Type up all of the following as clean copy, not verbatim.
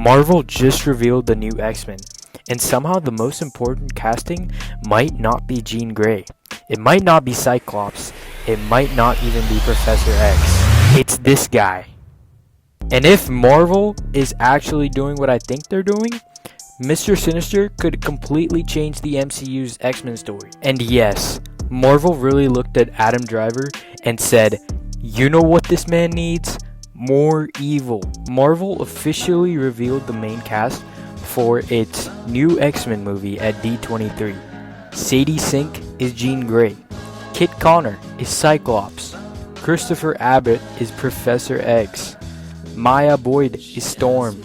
Marvel just revealed the new X-Men, and somehow the most important casting might not be Jean Grey. It might not be Cyclops. It might not even be Professor X. It's this guy. And if Marvel is actually doing what I think they're doing, Mr. Sinister could completely change the MCU's X-Men story. And yes, Marvel really looked at Adam Driver and said, you know what this man needs? More evil. Marvel officially revealed the main cast for its new X-Men movie at D23. Sadie Sink is Jean Grey. Kit Connor is Cyclops. Christopher Abbott is Professor X. Maya Boyd is Storm.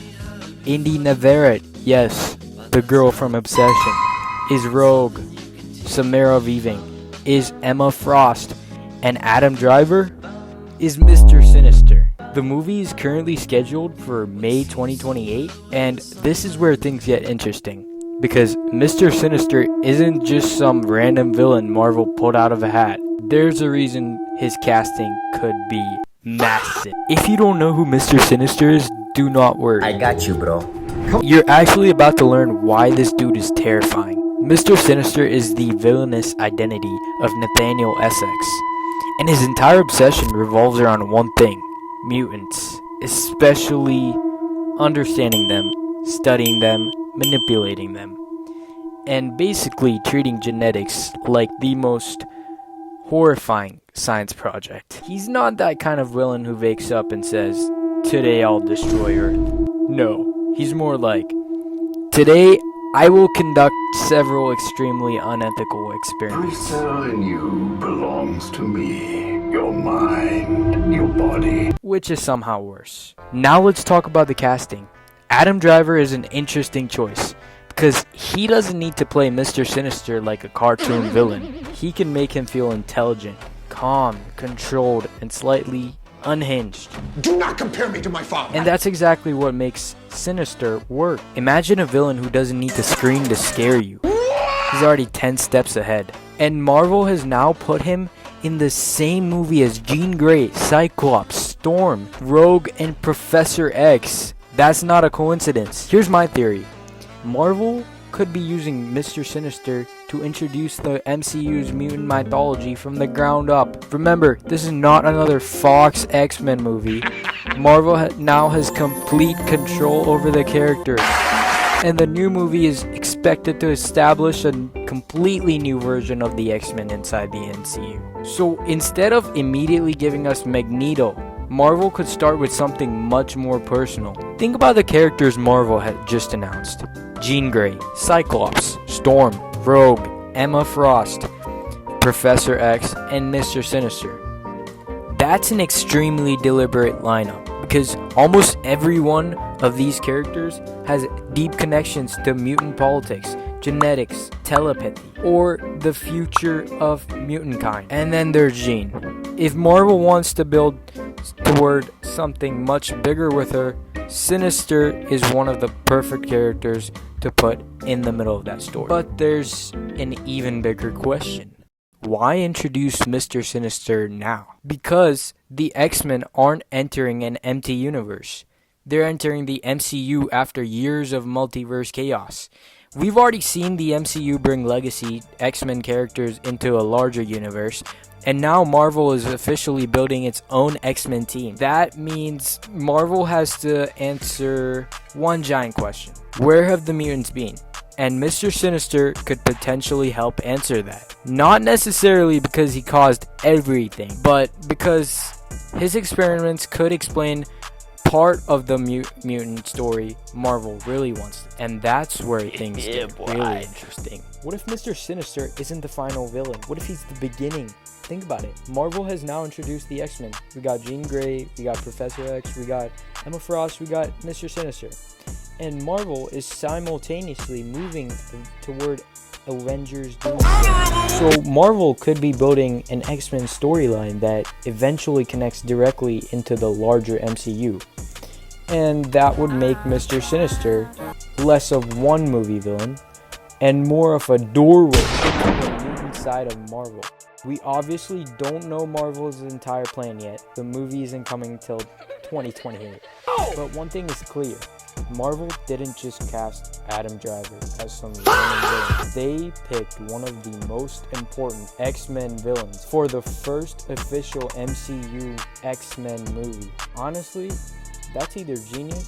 Indy Navarrete, yes, the girl from Obsession, is Rogue. Samara Weaving is Emma Frost. And Adam Driver is Mr. Sinister. The movie is currently scheduled for May 2028, and this is where things get interesting. Because Mr. Sinister isn't just some random villain Marvel pulled out of a hat. There's a reason his casting could be massive. If you don't know who Mr. Sinister is, do not worry. I got you, bro. You're actually about to learn why this dude is terrifying. Mr. Sinister is the villainous identity of Nathaniel Essex, and his entire obsession revolves around one thing: mutants, especially understanding them, studying them, manipulating them, and basically treating genetics like the most horrifying science project. He's not that kind of villain who wakes up and says, today I'll destroy Earth. No, he's more like, today I will conduct several extremely unethical experiments. Every cell in you belongs to me. Your mind, your body. Which is somehow worse. Now let's talk about the casting. Adam Driver is an interesting choice because he doesn't need to play Mr. Sinister like a cartoon villain. He can make him feel intelligent, calm, controlled, and slightly unhinged. Do not compare me to my father. And that's exactly what makes Sinister work. Imagine a villain who doesn't need to scream to scare you. He's already 10 steps ahead. And Marvel has now put him in the same movie as Jean Grey, Cyclops, Storm, Rogue, and Professor X. That's not a coincidence. Here's my theory. Marvel could be using Mr. Sinister to introduce the MCU's mutant mythology from the ground up. Remember, this is not another Fox X-Men movie. Marvel now has complete control over the characters. And the new movie is expected to establish a completely new version of the X-Men inside the MCU. So instead of immediately giving us Magneto, Marvel could start with something much more personal. Think about the characters Marvel had just announced. Jean Grey, Cyclops, Storm, Rogue, Emma Frost, Professor X, and Mr. Sinister. That's an extremely deliberate lineup because almost every one of these characters has deep connections to mutant politics, genetics, telepathy, or the future of mutant kind. And then there's Jean. If Marvel wants to build toward something much bigger with her, Sinister is one of the perfect characters to put in the middle of that story. But there's an even bigger question. Why introduce Mr. Sinister now? Because the X-Men aren't entering an empty universe. They're entering the MCU after years of multiverse chaos. We've already seen the MCU bring legacy X-Men characters into a larger universe, and now Marvel is officially building its own X-Men team. That means Marvel has to answer one giant question. Where have the mutants been? And Mr. Sinister could potentially help answer that. Not necessarily because he caused everything, but because his experiments could explain part of the mutant story Marvel really wants to. And that's where things get really interesting. What if Mr. Sinister isn't the final villain? What if he's the beginning? Think about it. Marvel has now introduced the X-Men. We got Jean Grey, we got Professor X, we got Emma Frost, we got Mr. Sinister. And Marvel is simultaneously moving toward Avengers Doomsday. So Marvel could be building an X-Men storyline that eventually connects directly into the larger MCU. And that would make Mr. Sinister less of one movie villain and more of a doorway to the mutant side of Marvel. We obviously don't know Marvel's entire plan yet. The movie isn't coming until 2028. But one thing is clear. Marvel didn't just cast Adam Driver as some random villain. They picked one of the most important X-Men villains for the first official MCU X-Men movie. Honestly, that's either genius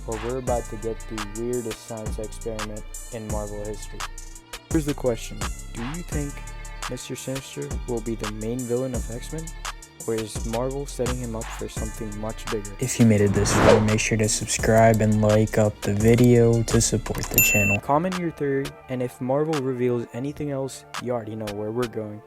or we're about to get the weirdest science experiment in Marvel history. Here's the question. Do you think Mr. Sinister will be the main villain of X-Men? Or is Marvel setting him up for something much bigger? If you made it this far, make sure to subscribe and like up the video to support the channel. Comment your theory, and if Marvel reveals anything else, you already know where we're going.